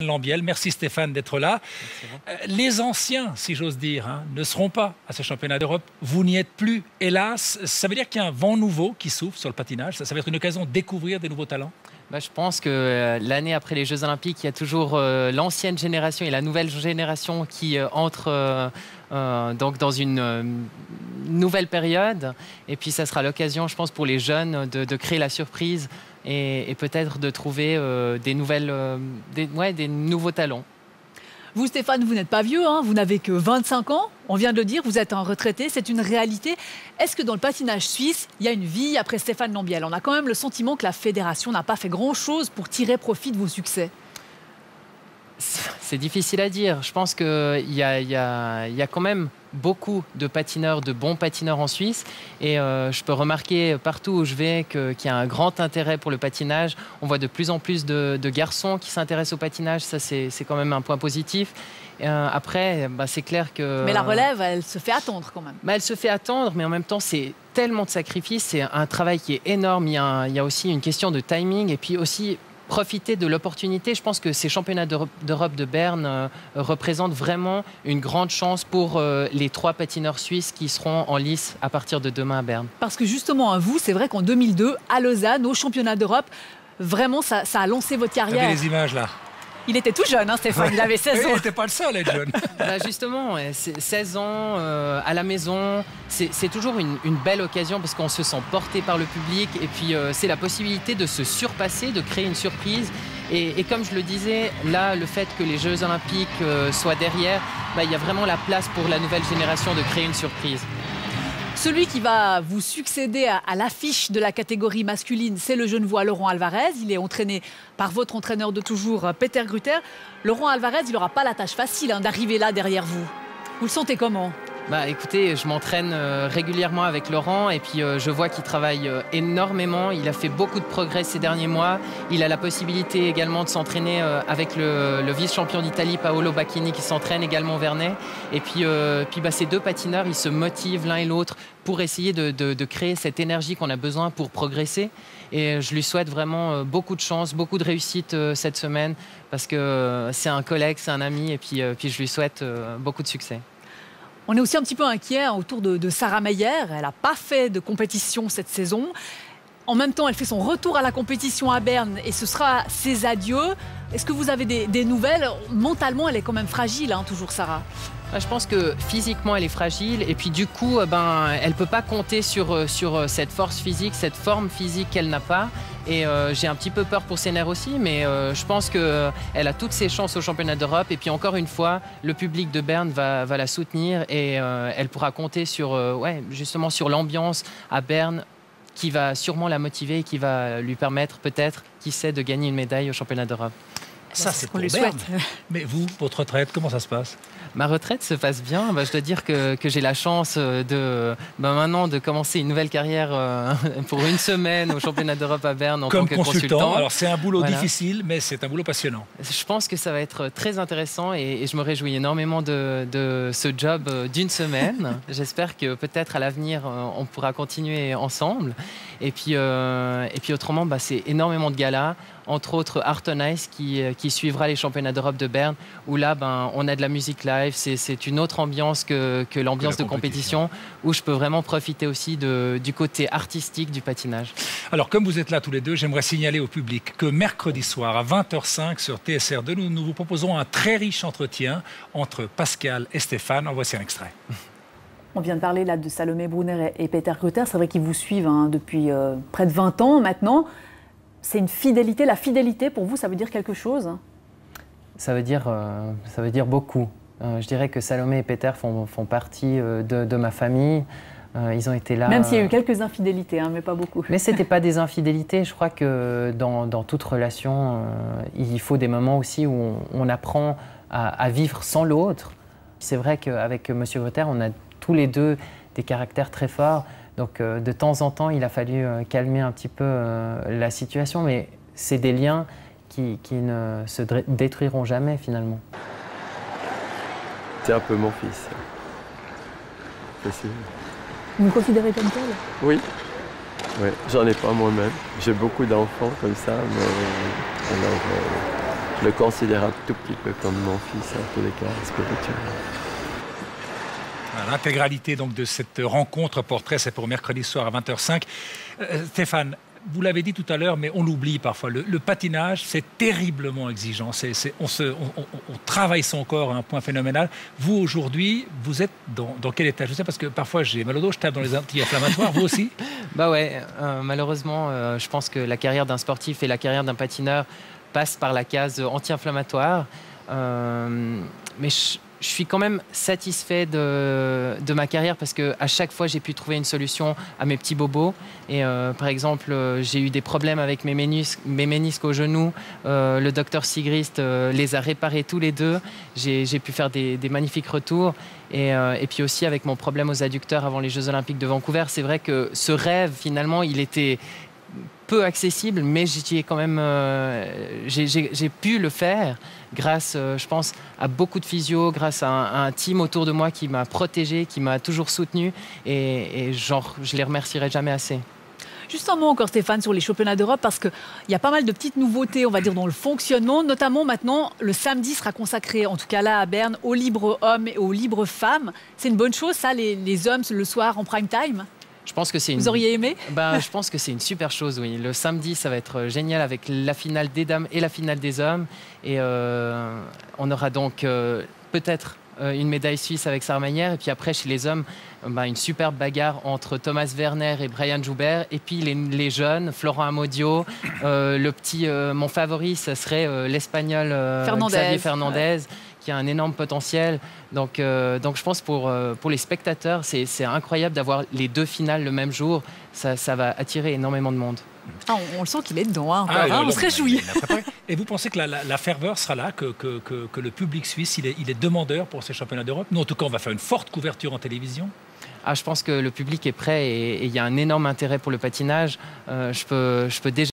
Lambiel. Merci Stéphane d'être là. Les anciens, si j'ose dire, ne seront pas à ce championnat d'Europe. Vous n'y êtes plus, hélas. Ça veut dire qu'il y a un vent nouveau qui souffle sur le patinage. Ça va être une occasion de découvrir des nouveaux talents. Je pense que l'année après les Jeux Olympiques, il y a toujours l'ancienne génération et la nouvelle génération qui entrent donc dans une nouvelle période. Et puis ça sera l'occasion, je pense, pour les jeunes de créer la surprise et peut-être de trouver des nouveaux talents. Vous, Stéphane, vous n'êtes pas vieux, hein, vous n'avez que 25 ans. On vient de le dire, vous êtes un retraité, c'est une réalité. Est-ce que dans le patinage suisse, il y a une vie après Stéphane Lambiel? On a quand même le sentiment que la fédération n'a pas fait grand-chose pour tirer profit de vos succès. C'est difficile à dire. Je pense qu'il y a quand même beaucoup de patineurs, de bons patineurs en Suisse. Et je peux remarquer partout où je vais qu'il y a un grand intérêt pour le patinage. On voit de plus en plus de garçons qui s'intéressent au patinage. Ça, c'est quand même un point positif. Après, c'est clair que... Mais la relève, elle se fait attendre quand même. Elle se fait attendre, mais en même temps, c'est tellement de sacrifices. C'est un travail qui est énorme. Il y a aussi une question de timing. Et puis aussi... profiter de l'opportunité. Je pense que ces championnats d'Europe de Berne représentent vraiment une grande chance pour les 3 patineurs suisses qui seront en lice à partir de demain à Berne. Parce que justement, à vous, c'est vrai qu'en 2002, à Lausanne, au championnat d'Europe, vraiment, ça a lancé votre carrière. Vous avez les images là. Il était tout jeune, hein, Stéphane, il avait 16 ans. Il n'était pas le seul à être jeune. Justement, 16 ans à la maison, c'est toujours une belle occasion parce qu'on se sent porté par le public et puis c'est la possibilité de se surpasser, de créer une surprise. Et comme je le disais, là, le fait que les Jeux Olympiques soient derrière, il y a vraiment la place pour la nouvelle génération de créer une surprise. Celui qui va vous succéder à l'affiche de la catégorie masculine, c'est le Genevois Laurent Alvarez. Il est entraîné par votre entraîneur de toujours, Peter Gruter. Laurent Alvarez, il n'aura pas la tâche facile d'arriver là derrière vous. Vous le sentez comment ? Écoutez, je m'entraîne régulièrement avec Laurent et puis je vois qu'il travaille énormément. Il a fait beaucoup de progrès ces derniers mois. Il a la possibilité également de s'entraîner avec le vice-champion d'Italie, Paolo Bacchini, qui s'entraîne également au Vernet. Et puis, ces 2 patineurs, ils se motivent l'un et l'autre pour essayer de créer cette énergie qu'on a besoin pour progresser. Et je lui souhaite vraiment beaucoup de chance, beaucoup de réussite cette semaine parce que c'est un collègue, c'est un ami et puis je lui souhaite beaucoup de succès. On est aussi un petit peu inquiet autour de Sarah Meyer. Elle n'a pas fait de compétition cette saison. En même temps, elle fait son retour à la compétition à Berne et ce sera ses adieux. Est-ce que vous avez des nouvelles? Mentalement, elle est quand même fragile, toujours Sarah. Je pense que physiquement, elle est fragile et puis du coup, elle ne peut pas compter sur cette force physique, cette forme physique qu'elle n'a pas. Et j'ai un petit peu peur pour ses nerfs aussi, mais je pense qu'elle a toutes ses chances au championnat d'Europe. Et puis encore une fois, le public de Berne va la soutenir et elle pourra compter justement sur l'ambiance à Berne qui va sûrement la motiver et qui va lui permettre peut-être, qui sait, de gagner une médaille au championnat d'Europe. Ça, c'est pour Berne. Mais vous, votre retraite, comment ça se passe? Ma retraite se passe bien. Je dois dire que j'ai la chance maintenant de commencer une nouvelle carrière pour une semaine au championnat d'Europe à Berne en tant que consultant. Alors c'est un boulot difficile, mais c'est un boulot passionnant. Je pense que ça va être très intéressant et je me réjouis énormément de ce job d'une semaine. J'espère que peut-être à l'avenir, on pourra continuer ensemble. Et puis autrement, c'est énormément de galas. Entre autres Art on Ice qui suivra les championnats d'Europe de Berne où là on a de la musique live, c'est une autre ambiance que l'ambiance de compétition où je peux vraiment profiter aussi du côté artistique du patinage. Alors comme vous êtes là tous les deux, j'aimerais signaler au public que mercredi soir à 20h05 sur TSR2, nous vous proposons un très riche entretien entre Pascal et Stéphane. En voici un extrait. On vient de parler là de Salomé Brunner et Peter Gruter, c'est vrai qu'ils vous suivent depuis près de 20 ans maintenant. C'est une fidélité. La fidélité, pour vous, ça veut dire quelque chose? Ça veut dire beaucoup. Je dirais que Salomé et Peter font partie de ma famille. Ils ont été là... Même s'il y a eu quelques infidélités, mais pas beaucoup. Mais ce n'était pas des infidélités. Je crois que dans toute relation, il faut des moments aussi où on apprend à vivre sans l'autre. C'est vrai qu'avec M. Gruter, on a tous les deux des caractères très forts. Donc de temps en temps, il a fallu calmer un petit peu la situation, mais c'est des liens qui ne se détruiront jamais finalement. C'est un peu mon fils. Vous me considérez comme tel? Oui. J'en ai pas moi-même. J'ai beaucoup d'enfants comme ça, mais Je le considère un tout petit peu comme mon fils, en tous les cas, spirituel. L'intégralité donc de cette rencontre portrait, c'est pour mercredi soir à 20h05. Stéphane, vous l'avez dit tout à l'heure, mais on l'oublie parfois. Le patinage, c'est terriblement exigeant. On travaille son corps à un point phénoménal. Vous, aujourd'hui, vous êtes dans quel état? Je sais parce que parfois j'ai mal au dos, je tape dans les anti-inflammatoires. Vous aussi? Bah ouais, malheureusement, je pense que la carrière d'un sportif et la carrière d'un patineur passent par la case anti-inflammatoire. Mais je suis quand même satisfait de ma carrière parce qu'à chaque fois, j'ai pu trouver une solution à mes petits bobos. Et par exemple, j'ai eu des problèmes avec mes ménisques au genou. Le docteur Sigrist les a réparés tous les deux. J'ai pu faire des magnifiques retours. Et puis aussi avec mon problème aux adducteurs avant les Jeux Olympiques de Vancouver, c'est vrai que ce rêve, finalement, il était peu accessible, mais j'y ai quand même, j'ai pu le faire grâce, je pense, à beaucoup de physio, grâce à un team autour de moi qui m'a protégé, qui m'a toujours soutenu, et je les remercierai jamais assez. Juste un mot encore, Stéphane, sur les championnats d'Europe, parce qu'il y a pas mal de petites nouveautés, on va dire, dans le fonctionnement. Notamment, maintenant, le samedi sera consacré, en tout cas là, à Berne, aux libres hommes et aux libres femmes. C'est une bonne chose, ça, les hommes, le soir, en prime time? Je pense que Vous auriez aimé? Je pense que c'est une super chose, oui. Le samedi, ça va être génial avec la finale des dames et la finale des hommes. Et on aura donc peut-être une médaille suisse avec Sarah Meyer. Et puis après, chez les hommes, une superbe bagarre entre Thomas Werner et Brian Joubert. Et puis les jeunes, Florent Amodio. Mon favori, ce serait l'Espagnol Xavier Fernandez. Ouais. Qui a un énorme potentiel. Donc je pense pour les spectateurs, c'est incroyable d'avoir les deux finales le même jour. Ça va attirer énormément de monde. Ah, on le sent qu'il est dedans, hein, on se réjouit. Et vous pensez que la ferveur sera là, que le public suisse, il est demandeur pour ces championnats d'Europe? Nous, en tout cas, on va faire une forte couverture en télévision. Je pense que le public est prêt et il y a un énorme intérêt pour le patinage. Je peux déjà